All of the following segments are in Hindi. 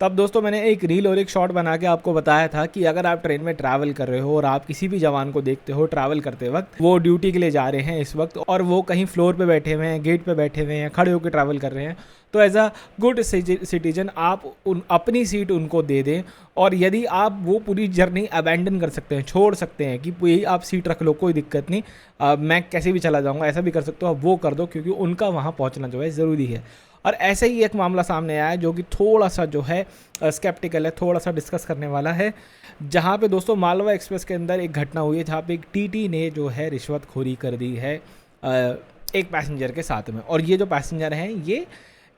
तब दोस्तों मैंने एक रील और एक शॉर्ट बना के आपको बताया था कि अगर आप ट्रेन में ट्रैवल कर रहे हो और आप किसी भी जवान को देखते हो ट्रैवल करते वक्त, वो ड्यूटी के लिए जा रहे हैं इस वक्त और वो कहीं फ्लोर पे बैठे हुए हैं, गेट पे बैठे हुए हैं, खड़े होकर ट्रैवल कर रहे हैं, तो एज अ गुड सिटीजन आप अपनी सीट उनको दे दें। और यदि आप वो पूरी जर्नी अबैंडन कर सकते हैं, छोड़ सकते हैं कि यही आप सीट रख लो, कोई दिक्कत नहीं, मैं कैसे भी चला जाऊँगा, ऐसा भी कर सकते हो, आप वो कर दो, क्योंकि उनका वहाँ पहुँचना जो है ज़रूरी है। और ऐसे ही एक मामला सामने आया है जो कि थोड़ा सा जो है स्केप्टिकल है, थोड़ा सा डिस्कस करने वाला है, जहाँ पे दोस्तों मालवा एक्सप्रेस के अंदर एक घटना हुई है जहाँ पे एक टीटी ने जो है रिश्वतखोरी कर दी है एक पैसेंजर के साथ में। और ये जो पैसेंजर हैं ये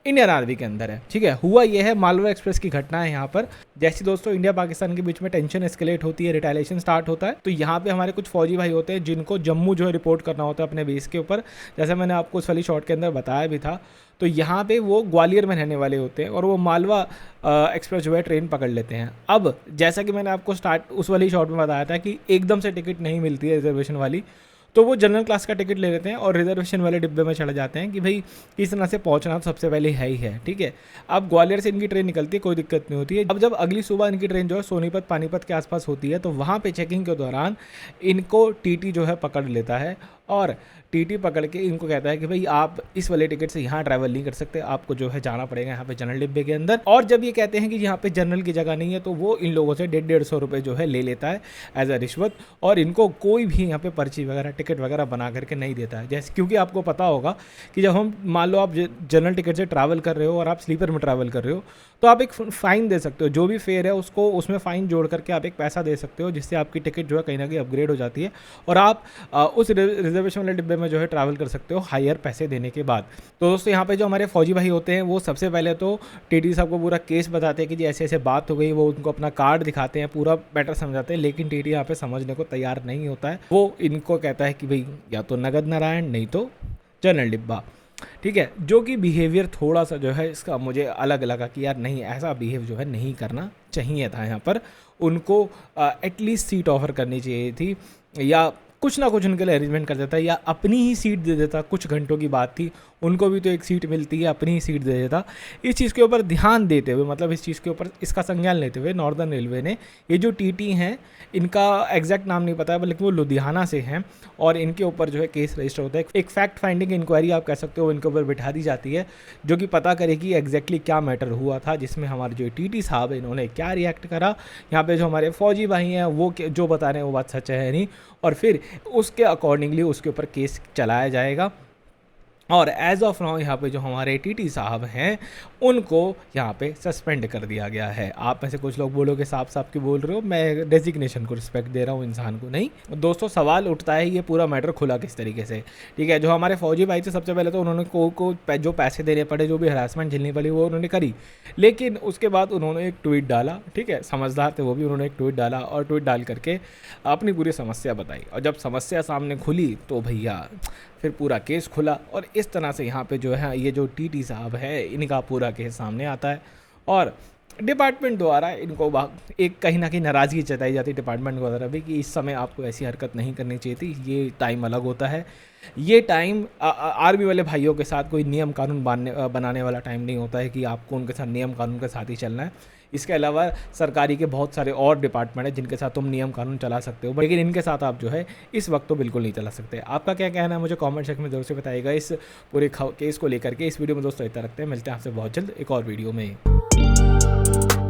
इंडियन आर्मी के अंदर है। ठीक है, हुआ ये है मालवा एक्सप्रेस की घटना है यहाँ पर। जैसे दोस्तों इंडिया पाकिस्तान के बीच में टेंशन एस्केलेट होती है, रिटेलिएशन स्टार्ट होता है, तो यहाँ पे हमारे कुछ फौजी भाई होते हैं जिनको जम्मू जो है रिपोर्ट करना होता है अपने बेस के ऊपर, जैसे मैंने आपको उस वाली शॉर्ट के अंदर बताया भी था। तो यहाँ पे वो ग्वालियर में रहने वाले होते हैं और वो मालवा एक्सप्रेस जो है ट्रेन पकड़ लेते हैं। अब जैसा कि मैंने आपको स्टार्ट उस वाली शॉर्ट में बताया था कि एकदम से टिकट नहीं मिलती है रिजर्वेशन वाली, तो वो जनरल क्लास का टिकट ले लेते हैं और रिजर्वेशन वाले डिब्बे में चले जाते हैं कि भाई किस तरह से पहुंचना तो सबसे पहले है ही है। ठीक है, अब ग्वालियर से इनकी ट्रेन निकलती है, कोई दिक्कत नहीं होती है। अब जब अगली सुबह इनकी ट्रेन जो है सोनीपत पानीपत के आसपास होती है, तो वहाँ पे चेकिंग के दौरान इनको टीटी जो है पकड़ लेता है और टीटी पकड़ के इनको कहता है कि भाई आप इस वाले टिकट से यहाँ ट्रैवल नहीं कर सकते, आपको जो है जाना पड़ेगा यहाँ पे जनरल डिब्बे के अंदर। और जब ये कहते हैं कि यहाँ पे जनरल की जगह नहीं है, तो वो इन लोगों से 150 रुपये जो है ले लेता है एज अ रिश्वत, और इनको कोई भी यहाँ पे पर्ची वगैरह टिकट वगैरह बना करके नहीं देता है। जैसे क्योंकि आपको पता होगा कि जब हम मान लो आप जनरल टिकट से ट्रैवल कर रहे हो और आप स्लीपर में ट्रैवल कर रहे हो, तो आप एक फ़ाइन दे सकते हो, जो भी फेयर है उसको उसमें फ़ाइन जोड़ करके आप एक पैसा दे सकते हो, जिससे आपकी टिकट जो है कहीं ना कहीं अपग्रेड हो जाती है और आप उस रिजर्वेशन वाले डिब्बे में जो है ट्रैवल कर सकते हो हायर पैसे देने के बाद। तो दोस्तों यहाँ पे जो हमारे फौजी भाई होते हैं वो सबसे पहले तो टीटी साहब को पूरा केस बताते हैं कि जी ऐसे ऐसे बात हो गई, वो उनको अपना कार्ड दिखाते हैं, पूरा मैटर समझाते हैं, लेकिन टीटी यहाँ पे समझने को तैयार नहीं होता है। वो इनको कहता है कि भाई या तो नगद नारायण नहीं तो जनरल डिब्बा। ठीक है, जो कि बिहेवियर थोड़ा सा जो है इसका मुझे अलग लगा कि यार नहीं, ऐसा बिहेव जो है नहीं करना चाहिए था। यहाँ पर उनको एटलीस्ट सीट ऑफर करनी चाहिए थी, या कुछ ना कुछ उनके लिए अरेंजमेंट कर देता, या अपनी ही सीट दे देता। कुछ घंटों की बात थी, उनको भी तो एक सीट मिलती है, अपनी ही सीट दे देता। इस चीज़ के ऊपर ध्यान देते हुए, मतलब इस चीज़ के ऊपर इसका संज्ञान लेते हुए नॉर्दर्न रेलवे ने, ये जो टीटी हैं इनका एग्जैक्ट नाम नहीं पता है लेकिन वो लुधियाना से हैं, और इनके ऊपर जो है केस रजिस्टर होता है। एक फैक्ट फाइंडिंग इंक्वायरी आप कह सकते हो इनके ऊपर बिठा दी जाती है, जो कि पता करेगी एग्जैक्टली क्या मैटर हुआ था, जिसमें हमारे जो टीटी साहब है इन्होंने क्या रिएक्ट करा। यहाँ पे जो हमारे फौजी भाई हैं वो जो बता रहे हैं वो बात सच है नहीं, और फिर उसके अकॉर्डिंगली उसके ऊपर केस चलाया जाएगा। और एज ऑफ नाउ यहाँ पे जो हमारे टीटी साहब हैं उनको यहाँ पे सस्पेंड कर दिया गया है। आप में से कुछ लोग बोलोगे साफ साफ क्यों बोल रहे हो, मैं डेजिग्नेशन को रिस्पेक्ट दे रहा हूँ, इंसान को नहीं। दोस्तों सवाल उठता है ये पूरा मैटर खुला किस तरीके से। ठीक है, जो हमारे फौजी भाई थे सबसे पहले तो उन्होंने को जो पैसे देने पड़े, जो भी हरासमेंट झेलनी पड़ी वो उन्होंने करी, लेकिन उसके बाद उन्होंने एक ट्वीट डाला। ठीक है, समझदार थे वो भी, उन्होंने एक ट्वीट डाला और ट्वीट डाल करके अपनी पूरी समस्या बताई, और जब समस्या सामने खुली तो भैया फिर पूरा केस खुला। और इस तरह से यहाँ पे जो है ये जो टीटी साहब है इनका पूरा केस सामने आता है, और डिपार्टमेंट द्वारा इनको एक कहीं ना कहीं नाराज़गी जताई जाती है डिपार्टमेंट द्वारा भी कि इस समय आपको ऐसी हरकत नहीं करनी चाहिए थी। ये टाइम अलग होता है, ये टाइम आर्मी वाले भाइयों के साथ कोई नियम कानून बनाने वाला टाइम नहीं होता है कि आपको उनके साथ नियम कानून के साथ ही चलना है। इसके अलावा सरकारी के बहुत सारे और डिपार्टमेंट हैं जिनके साथ तुम नियम कानून चला सकते हो, लेकिन इनके साथ आप जो है इस वक्त तो बिल्कुल नहीं चला सकते। आपका क्या कहना है मुझे कमेंट सेक्शन में ज़रूर से बताइएगा इस पूरे केस को लेकर के। इस वीडियो में दोस्तों इतना रखते हैं, मिलते हैं आपसे बहुत जल्द एक और वीडियो में।